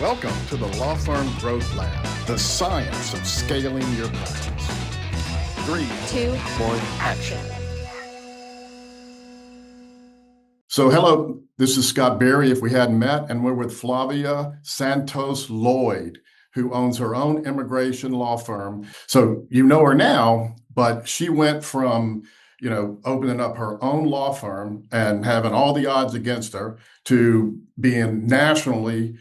Welcome to the Law Firm Growth Lab, the science of scaling your practice. 3, 2, 1, action. So hello, this is Scott Berry, if we hadn't met, and we're with Flavia Santos Lloyd, who owns her own immigration law firm. So you know her now, but she went from opening up her own law firm and having all the odds against her to being nationally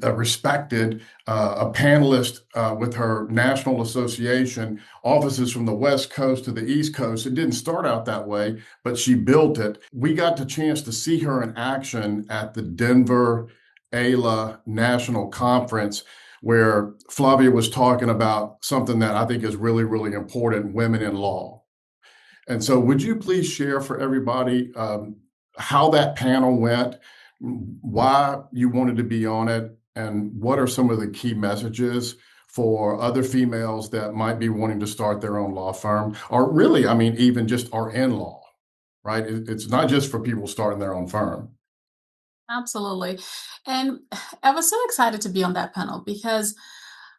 respected, a panelist with her national association, offices from the West Coast to the East Coast. It didn't start out that way, but she built it. We got the chance to see her in action at the Denver AILA National Conference, where Flavia was talking about something that I think is really, really important, women in law. And so would you please share for everybody how that panel went, why you wanted to be on it, and what are some of the key messages for other females that might be wanting to start their own law firm, or really, even just are in law, right? It's not just for people starting their own firm. Absolutely. And I was so excited to be on that panel because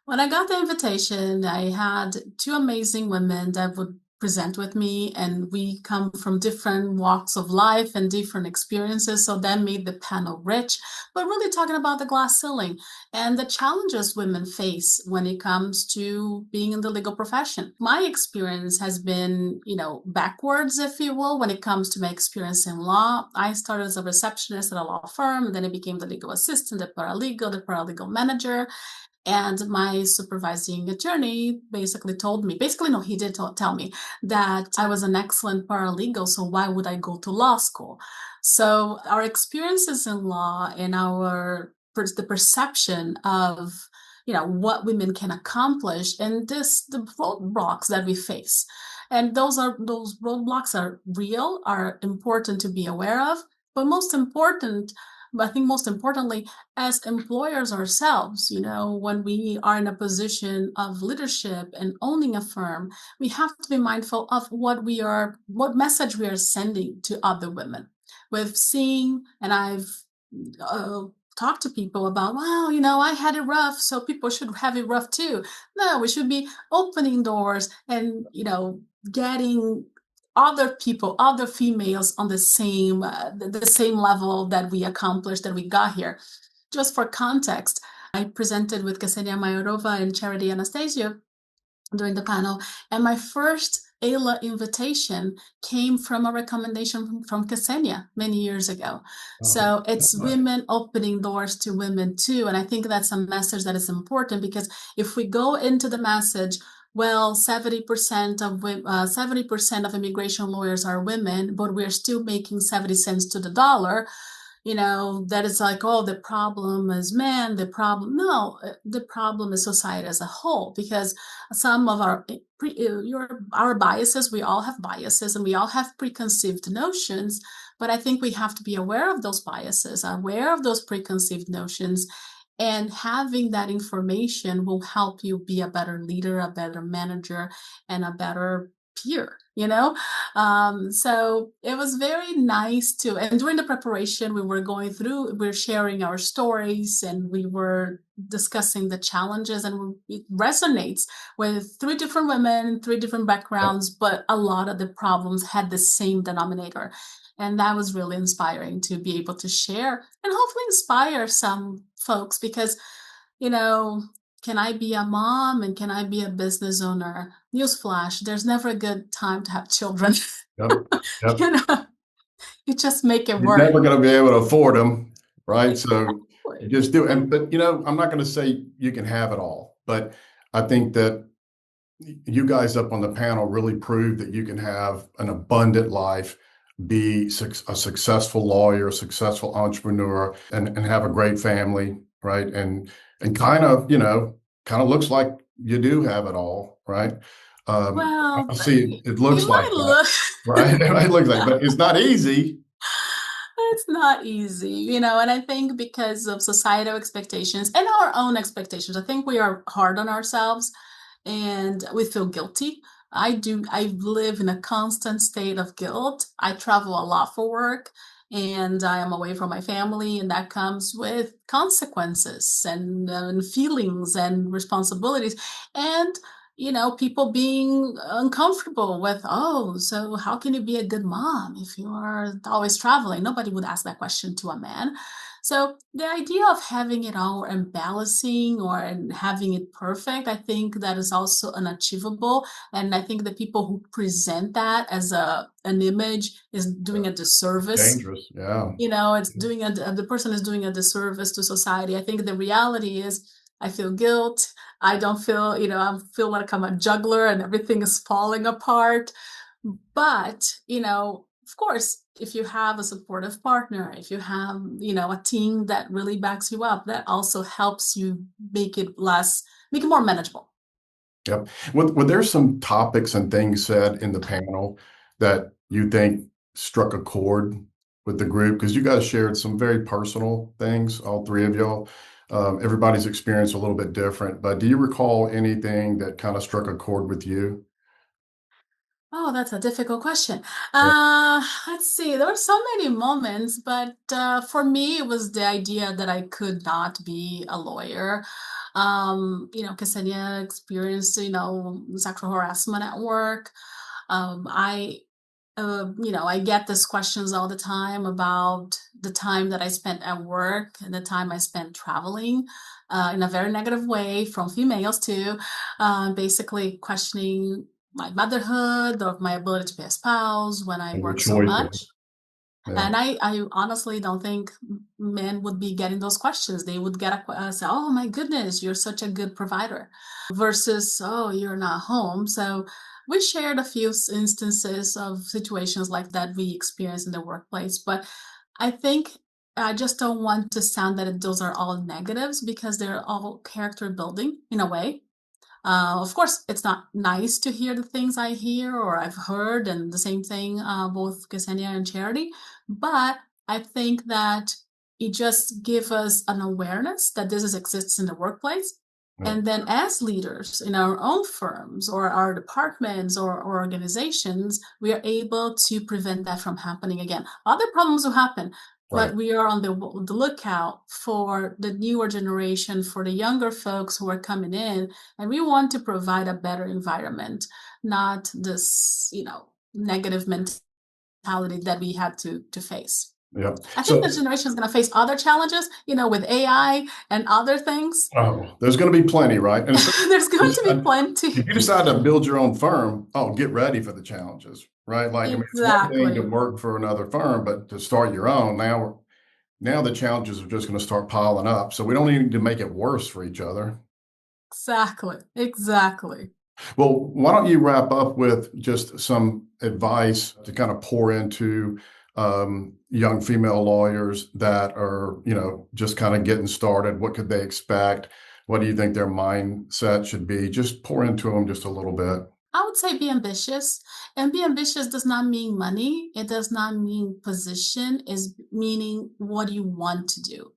when I got the invitation, I had two amazing women that would present with me, and we come from different walks of life and different experiences. So that made the panel rich, but really talking about the glass ceiling and the challenges women face when it comes to being in the legal profession. My experience has been, backwards, if you will, when it comes to my experience in law. I started as a receptionist at a law firm, and then I became the legal assistant, the paralegal manager. And my supervising attorney basically told me, he did tell me that I was an excellent paralegal, so why would I go to law school? So our experiences in law and the perception of what women can accomplish and the roadblocks that we face. And those roadblocks are real, are important to be aware of, but I think most importantly, as employers ourselves, when we are in a position of leadership and owning a firm, we have to be mindful of what message we are sending to other women. We've seen, and I've talked to people about, I had it rough, so people should have it rough too. No, we should be opening doors and, getting other people, other females on the same level that we accomplished, that we got here. Just for context, I presented with Ksenia Mayorova and Charity Anastasio during the panel, and my first AILA invitation came from a recommendation from Ksenia many years ago. So it's women opening doors to women too, and I think that's a message that is important, because if we go into the message, well, 70% of immigration lawyers are women, but we're still making 70 cents to the dollar. That is like, oh, the problem is men, the problem is society as a whole, because some of our biases, we all have biases and we all have preconceived notions, but I think we have to be aware of those biases, aware of those preconceived notions, and having that information will help you be a better leader, a better manager, and a better peer, so it was very nice and during the preparation, we're sharing our stories, and we were discussing the challenges, and it resonates with 3 different women, 3 different backgrounds, but a lot of the problems had the same denominator. And that was really inspiring to be able to share and hopefully inspire some folks, because, can I be a mom and can I be a business owner? Newsflash, there's never a good time to have children. Yep. You just make it You're work. never going to be able to afford them, right? So you just do. But I'm not going to say you can have it all, but I think that you guys up on the panel really proved that you can have an abundant life, be a successful lawyer, a successful entrepreneur, and have a great family, right? And kind of looks like you do have it all, right? Well, I see it looks like that, right? It looks like, but it's not easy. It's not easy, and I think because of societal expectations and our own expectations, I think we are hard on ourselves and we feel guilty. I live in a constant state of guilt. I travel a lot for work, and I am away from my family, and that comes with consequences and feelings and responsibilities, and people being uncomfortable with, oh, so how can you be a good mom if you are always traveling? Nobody would ask that question to a man. So the idea of having it all and balancing or and having it perfect, I think that is also unachievable. And I think the people who present that as an image is doing a disservice. Dangerous. Yeah. It's doing the person is doing a disservice to society. I think the reality is I feel guilt. I don't feel, I feel like I'm a juggler and everything is falling apart. But, of course, if you have a supportive partner, if you have, a team that really backs you up, that also helps you make it more manageable. Yep. Were there some topics and things said in the panel that you think struck a chord with the group? Because you guys shared some very personal things, all three of y'all. Everybody's experience a little bit different, but do you recall anything that kind of struck a chord with you? Oh, that's a difficult question. Yeah. Let's see. There were so many moments, but for me, it was the idea that I could not be a lawyer. Ksenia experienced, sexual harassment at work. I I get these questions all the time about the time that I spent at work and the time I spent traveling in a very negative way from females too, basically questioning my motherhood or my ability to be a spouse when I And your work so choices. much. Yeah. And I honestly don't think men would be getting those questions. They would say, "Oh my goodness, you're such a good provider," versus, "Oh, you're not home." So we shared a few instances of situations like that we experienced in the workplace. But I think I just don't want to sound that those are all negatives because they're all character building in a way. Of course, it's not nice to hear the things I hear or I've heard, and the same thing, both Ksenia and Charity. But I think that it just gives us an awareness that exists in the workplace. Yeah. And then, as leaders in our own firms or our departments or organizations, we are able to prevent that from happening again. Other problems will happen, Right. but we are on the lookout for the newer generation, for the younger folks who are coming in, and we want to provide a better environment, not this, negative mentality that we had to face. Yeah. I think So, this generation is going to face other challenges, with AI and other things. oh, there's going to be plenty, right? And especially There's going to be if plenty. you decide to build your own firm, oh, get ready for the challenges, right? Like, I mean, it's one thing to Exactly. work for another firm, but to start your own, now the challenges are just going to start piling up. So we don't need to make it worse for each other. Exactly. Exactly. Well, why don't you wrap up with just some advice to kind of pour into young female lawyers that are, just kind of getting started? What could they expect? What do you think their mindset should be? Just pour into them just a little bit. I would say be ambitious. And be ambitious does not mean money. It does not mean position. Is meaning what you want to do.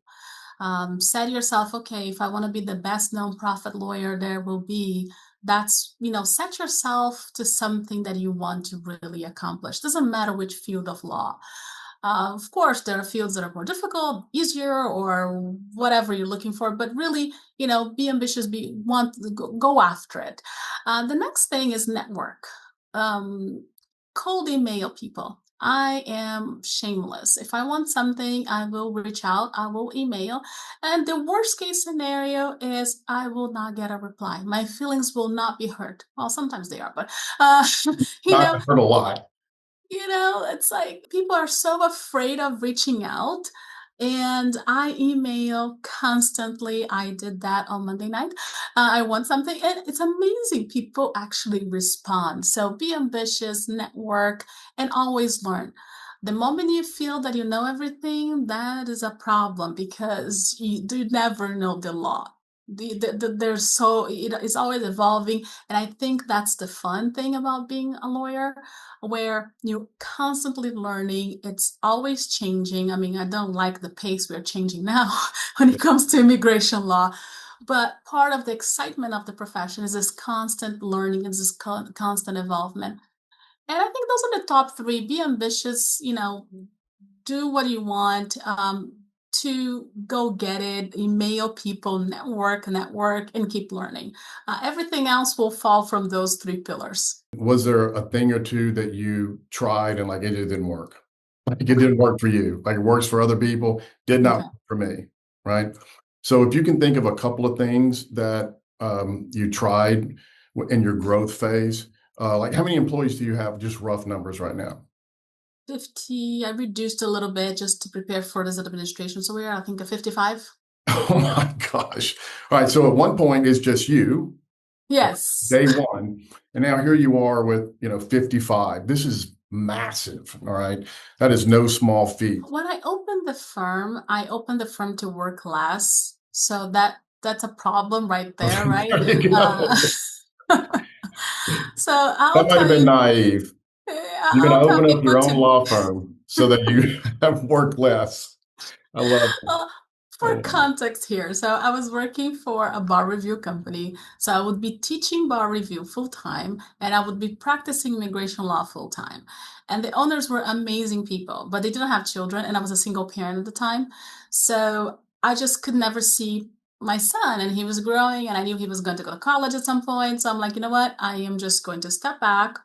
Set yourself, okay, if I want to be the best nonprofit lawyer there will be, set yourself to something that you want to really accomplish. Doesn't matter which field of law. Of course, there are fields that are more difficult, easier, or whatever you're looking for, but really, be ambitious, go after it. The next thing is network. Um, Cold email people. I am shameless. If I want something, I will reach out, I will email. And the worst case scenario is I will not get a reply. My feelings will not be hurt. Well, sometimes they are, but you Not know, hurt a lot. it's like people are so afraid of reaching out. And I email constantly. I did that on Monday night. I want something, and it's amazing. People actually respond. So be ambitious, network, and always learn. The moment you feel that you know everything, that is a problem because you do never know the law. There's it's always evolving, and I think that's the fun thing about being a lawyer, where you're constantly learning. It's always changing. I mean, I don't like the pace we're changing now when it comes to immigration law. But part of the excitement of the profession is this constant learning and this constant involvement. And I think those are the top three. Be ambitious, do what you want, to go get it, email people, network, and keep learning. Everything else will fall from those three pillars. Was there a thing or two that you tried and like it just didn't work? Like it didn't work for you, like it works for other people, did not Okay. work for me, right? So if you can think of a couple of things that you tried in your growth phase, like how many employees do you have? Just rough numbers right now. 50, I reduced a little bit just to prepare for this administration. So we're, I think, at 55. Oh my gosh. All right. So at one point it's just you, Yes. day one, and now here you are with, 55. This is massive. All right. That is no small feat. When I opened the firm to work less. So that's a problem right there, right? There you Uh, go. so That I'll might have tell been you, naive. You're going I'll to tell open up people your own to. law firm so that you have work less. I love it. Well, for Yeah. context here, so I was working for a bar review company. So I would be teaching bar review full time, and I would be practicing immigration law full time. And the owners were amazing people, but they didn't have children, and I was a single parent at the time. So I just could never see my son, and he was growing, and I knew he was going to go to college at some point. So I'm like, you know what? I am just going to step back,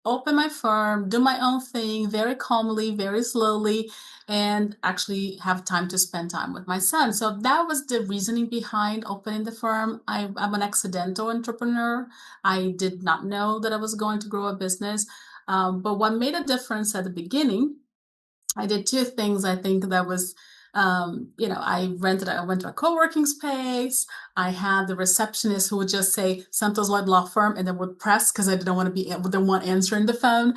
open my firm, do my own thing very calmly, very slowly, and actually have time to spend time with my son. So that was the reasoning behind opening the firm. I'm an accidental entrepreneur. I did not know that I was going to grow a business. But what made a difference at the beginning, I did two things. I think that was, I went to a co-working space. I had the receptionist who would just say Santos Lloyd Law Firm and then would press because I didn't want to be the one answering the phone.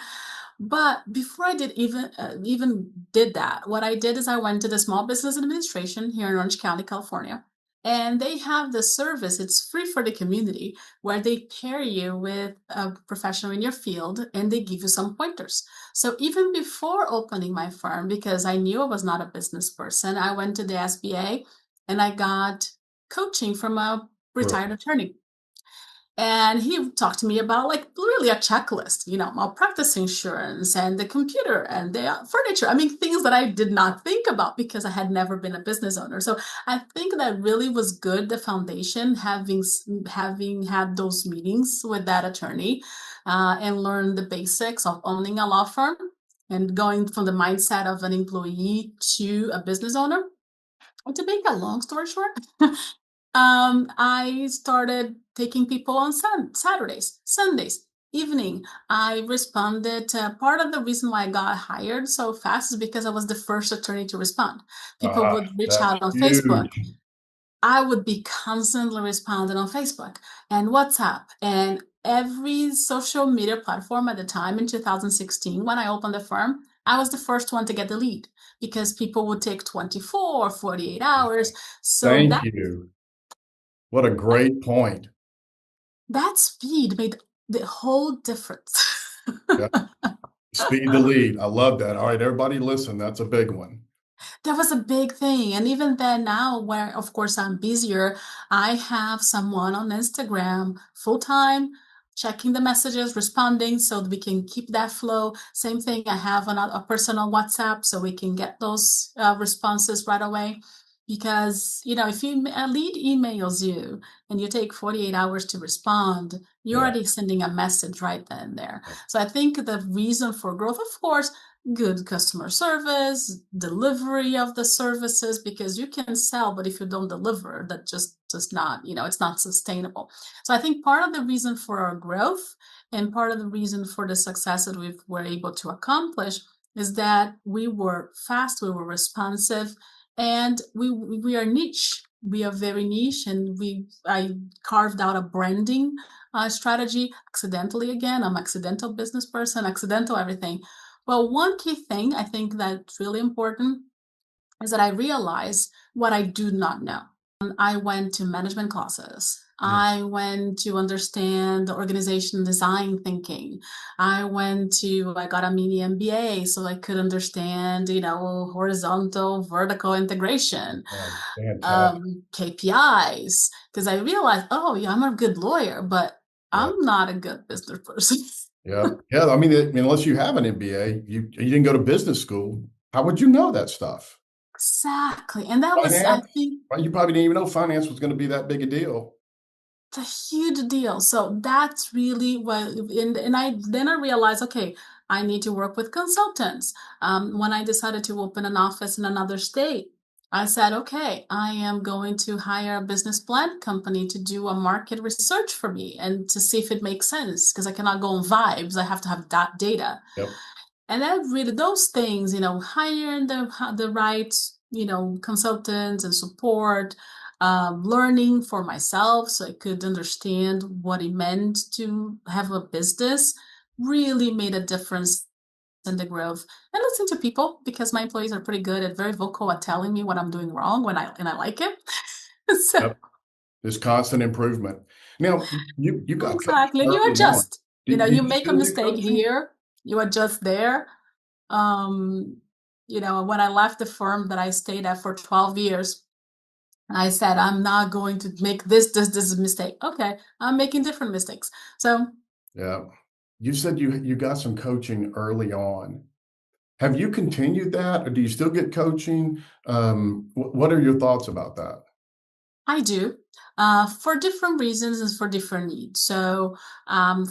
But before I did even did that, what I did is I went to the Small Business Administration here in Orange County, California, and they have the service. It's free for the community where they pair you with a professional in your field and they give you some pointers. So even before opening my firm, because I knew I was not a business person, I went to the SBA and I got coaching from a Right. retired attorney. And he talked to me about like really a checklist, malpractice insurance and the computer and the furniture. I mean, things that I did not think about because I had never been a business owner. So I think that really was good, the foundation, having had those meetings with that attorney and learn the basics of owning a law firm and going from the mindset of an employee to a business owner. And to make a long story short, I started taking people on Saturdays, Sundays, evening. I responded. Part of the reason why I got hired so fast is because I was the first attorney to respond. People would reach That's out on Facebook. huge. I would be constantly responding on Facebook and WhatsApp and every social media platform at the time in 2016 when I opened the firm. I was the first one to get the lead because people would take 24 or 48 hours. So Thank you. What a great point. that speed made the whole difference. Yeah. Speed the lead. I love that. All right, everybody listen. That's a big one. That was a big thing. And even then, now, where of course I'm busier, I have someone on Instagram full time checking the messages, responding so that we can keep that flow. Same thing, I have a person on WhatsApp so we can get those responses right away. Because, if a lead emails you and you take 48 hours to respond, you're Yeah. already sending a message right then and there. So I think the reason for growth, of course, good customer service, delivery of the services, because you can sell, but if you don't deliver, that just not, it's not sustainable. So I think part of the reason for our growth and part of the reason for the success that we were able to accomplish is that we were fast, we were responsive, and we are niche. We are very niche, and I carved out a branding strategy accidentally. Again, I'm accidental business person, accidental everything. Well, one key thing I think that's really important is that I realized what I do not know. I went to management classes. Mm. I went to understand the organization design thinking. I got a mini-MBA so I could understand, horizontal, vertical integration, Fantastic. KPIs, because I realized, oh, yeah, I'm a good lawyer, but Yeah. I'm not a good business person. Yeah. Yeah. I mean, unless you have an MBA, you didn't go to business school. How would you know that stuff? Exactly. And that was, I Finance? think, Right, you probably didn't even know finance was going to be that big a deal. it's a huge deal. So that's really what, and I realized, okay, I need to work with consultants. When I decided to open an office in another state, I said, okay, I am going to hire a business plan company to do a market research for me and to see if it makes sense because I cannot go on vibes. I have to have that data. Yep. And that really, those things, hiring the right, consultants and support, learning for myself so I could understand what it meant to have a business really made a difference in the growth. And listen to people because my employees are pretty good at very vocal at telling me what I'm doing wrong and I like it. So Yep. There's constant improvement. Now, you got coached exactly. And you early on. adjust. Did You you make a still get mistake coaching? here, you adjust there. Um, when I left the firm that I stayed at for 12 years, I said, I'm not going to make this mistake. Okay, I'm making different mistakes. So Yeah. You said you got some coaching early on. Have you continued that, or do you still get coaching? What are your thoughts about that? I do, for different reasons and for different needs. So,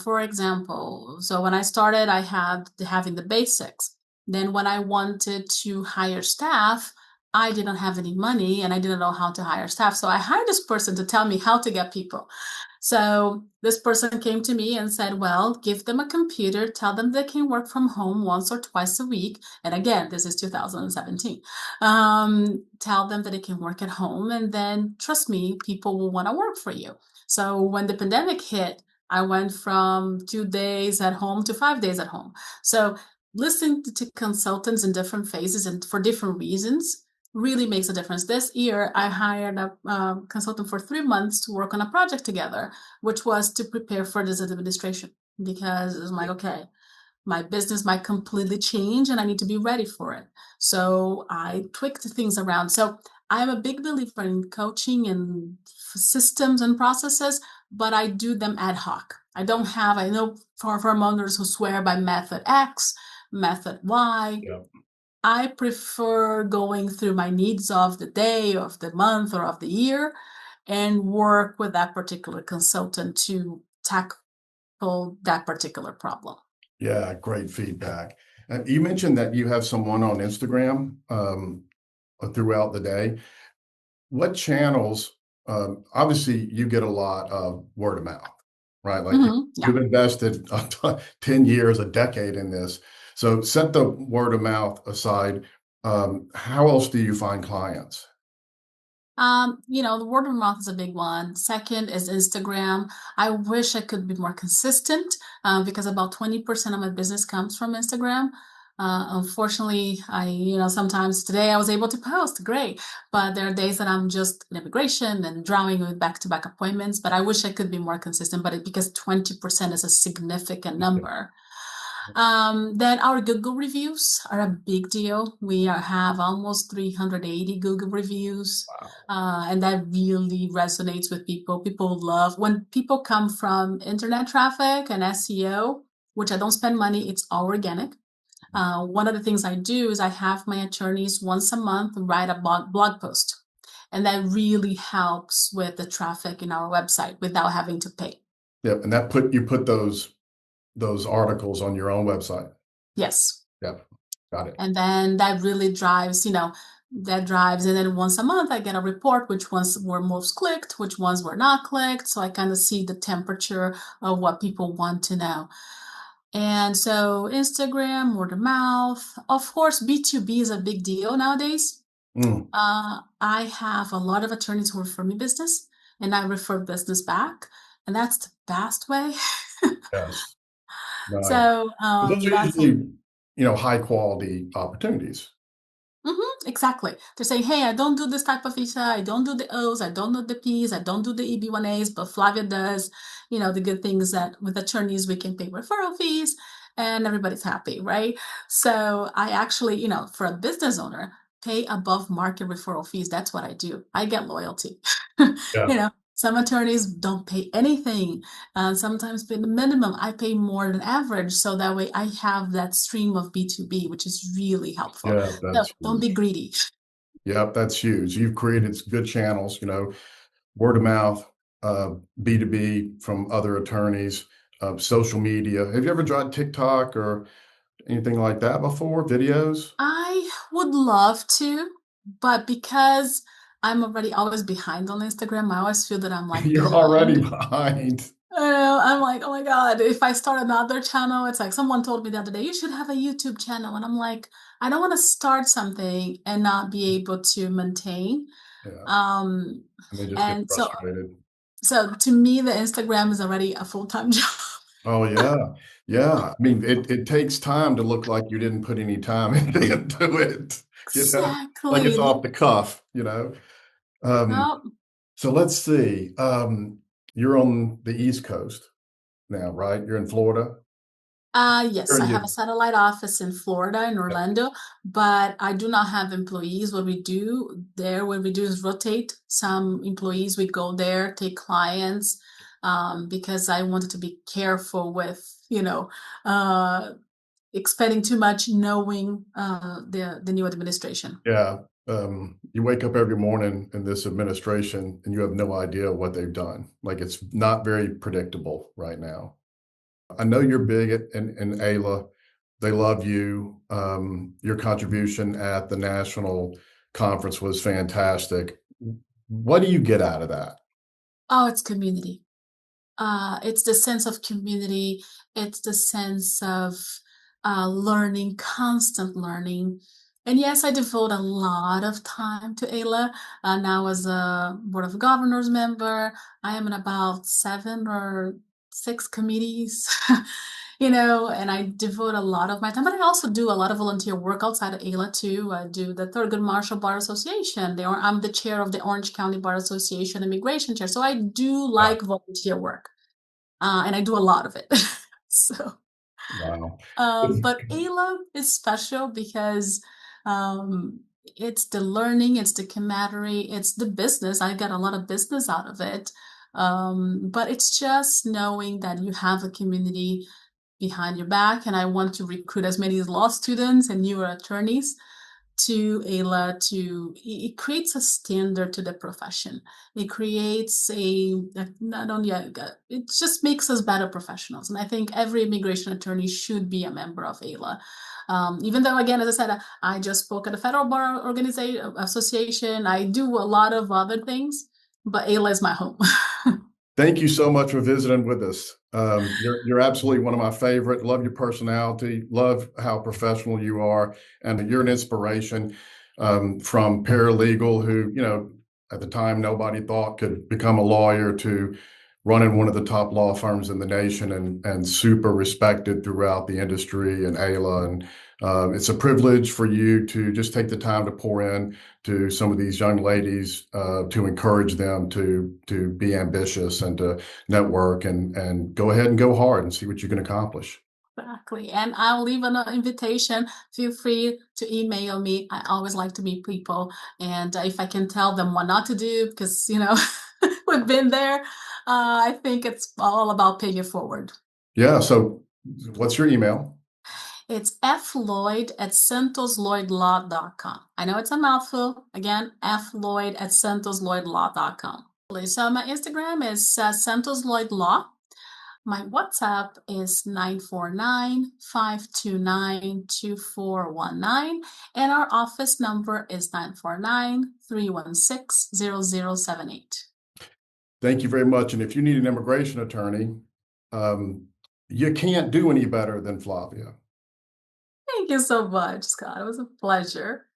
for example, so when I started, I had having the basics. Then when I wanted to hire staff, I didn't have any money and I didn't know how to hire staff. So I hired this person to tell me how to get people. So this person came to me and said, well, give them a computer, tell them they can work from home once or twice a week. And again, this is 2017. Tell them that they can work at home, and then trust me, people will want to work for you. So when the pandemic hit, I went from 2 days at home to 5 days at home. So listening to consultants in different phases and for different reasons really makes a difference. This year, I hired a consultant for 3 months to work on a project together, which was to prepare for this administration because it's like, okay, my business might completely change and I need to be ready for it. So I tweaked things around. So I'm a big believer in coaching and systems and processes, but I do them ad hoc. I know for firm owners who swear by method X, method Y. Yeah. I prefer going through my needs of the day, of the month, or of the year and work with that particular consultant to tackle that particular problem. Yeah, great feedback. You mentioned that you have someone on Instagram throughout the day. What channels? Obviously, you get a lot of word of mouth, right? Like Yeah. you've invested 10 years, a decade in this. So set the word of mouth aside. How else do you find clients? The word of mouth is a big one. Second is Instagram. I wish I could be more consistent because about 20% of my business comes from Instagram. Unfortunately, sometimes today I was able to post, great, but there are days that I'm just in immigration and drowning with back-to-back appointments. But I wish I could be more consistent. But because 20% is a significant number. Then our Google reviews are a big deal. Have almost 380 Google reviews, Wow. and that really resonates with people. People love when people come from internet traffic and SEO, which I don't spend money, it's all organic. One of the things I do is I have my attorneys once a month write a blog post, and that really helps with the traffic in our website without having to pay. Yep, and you put those articles on your own website. Yes. Yep, got it. And then that really drives, and then once a month I get a report which ones were most clicked, which ones were not clicked. So I kind of see the temperature of what people want to know. And so Instagram, word of mouth, of course, B2B is a big deal nowadays. Mm, I have a lot of attorneys who refer me business and I refer business back. And that's the best way. yes, nice. So Those are that's usually, high quality opportunities. Exactly. They're saying, hey, I don't do this type of visa. I don't do the O's. I don't do the P's. I don't do the EB1As, but Flavia does. The good things that with attorneys, we can pay referral fees and everybody's happy, right? So I actually, for a business owner, pay above market referral fees. That's what I do. I get loyalty. Yeah. Some attorneys don't pay anything. Sometimes pay the minimum. I pay more than average, so that way I have that stream of B2B, which is really helpful. Yeah, So that's don't be huge. greedy. Yep, that's huge. You've created good channels, word of mouth, uh, B2B from other attorneys, social media. Have you ever tried TikTok or anything like that before? Videos? I would love to, but because I'm already always behind on Instagram, I always feel that I'm like You're already behind. behind. I'm like, oh my God, if I start another channel, it's like someone told me the other day, you should have a YouTube channel. And I'm like, I don't want to start something and not be able to maintain. Yeah, Um, and they just get and so, frustrated. so to me, the Instagram is already a full-time job. Oh yeah, yeah. I mean, it takes time to look like you didn't put any time into it. Like it's Exactly. off the cuff. Um, Yep. so let's see. You're on the East Coast now, right? You're in Florida. Yes, Where I are have a you? satellite office in Florida, in Orlando, but I do not have employees. What we do is rotate some employees. We go there, take clients, because I wanted to be careful with, uh, expending too much knowing the new administration. Yeah. You wake up every morning in this administration and you have no idea what they've done. Like it's not very predictable right now. I know you're big in AILA. They love you. Your contribution at the national conference was fantastic. What do you get out of that? Oh, it's community. It's the sense of community. It's the sense of learning, constant learning. And yes, I devote a lot of time to AILA. Now, as a Board of Governors member, I am in about 7 or 6 committees, and I devote a lot of my time. But I also do a lot of volunteer work outside of AILA too. I do the Thurgood Marshall Bar Association. I'm the chair of the Orange County Bar Association Immigration Chair. So I do Wow. like volunteer work, and I do a lot of it. So, Wow. but AILA is special because um, it's the learning, it's the camaraderie, it's the business. I got a lot of business out of it. But it's just knowing that you have a community behind your back, and I want to recruit as many law students and newer attorneys to AILA. It creates a standard to the profession. It creates not only it just makes us better professionals. And I think every immigration attorney should be a member of AILA. Even though, again, as I said, I just spoke at the Federal Bar Organization Association. I do a lot of other things, but AILA is my home. Thank you so much for visiting with us. You're absolutely one of my favorite. Love your personality. Love how professional you are, and you're an inspiration. From paralegal who, at the time nobody thought could become a lawyer to running one of the top law firms in the nation and super respected throughout the industry and AILA. And it's a privilege for you to just take the time to pour in to some of these young ladies, to encourage them to be ambitious and to network and go ahead and go hard and see what you can accomplish. Exactly. And I'll leave an invitation. Feel free to email me. I always like to meet people. And if I can tell them what not to do, because, we've been there, I think it's all about paying it forward. Yeah. So, what's your email? It's floyd@santoslloydlaw.com. I know it's a mouthful. Again, floyd@santoslloydlaw.com. So my Instagram is Santos Lloyd Law. My WhatsApp is 949-529-2419, and our office number is 949-316-0078. Thank you very much. And if you need an immigration attorney, um, you can't do any better than Flavia. Thank you so much, Scott. It was a pleasure.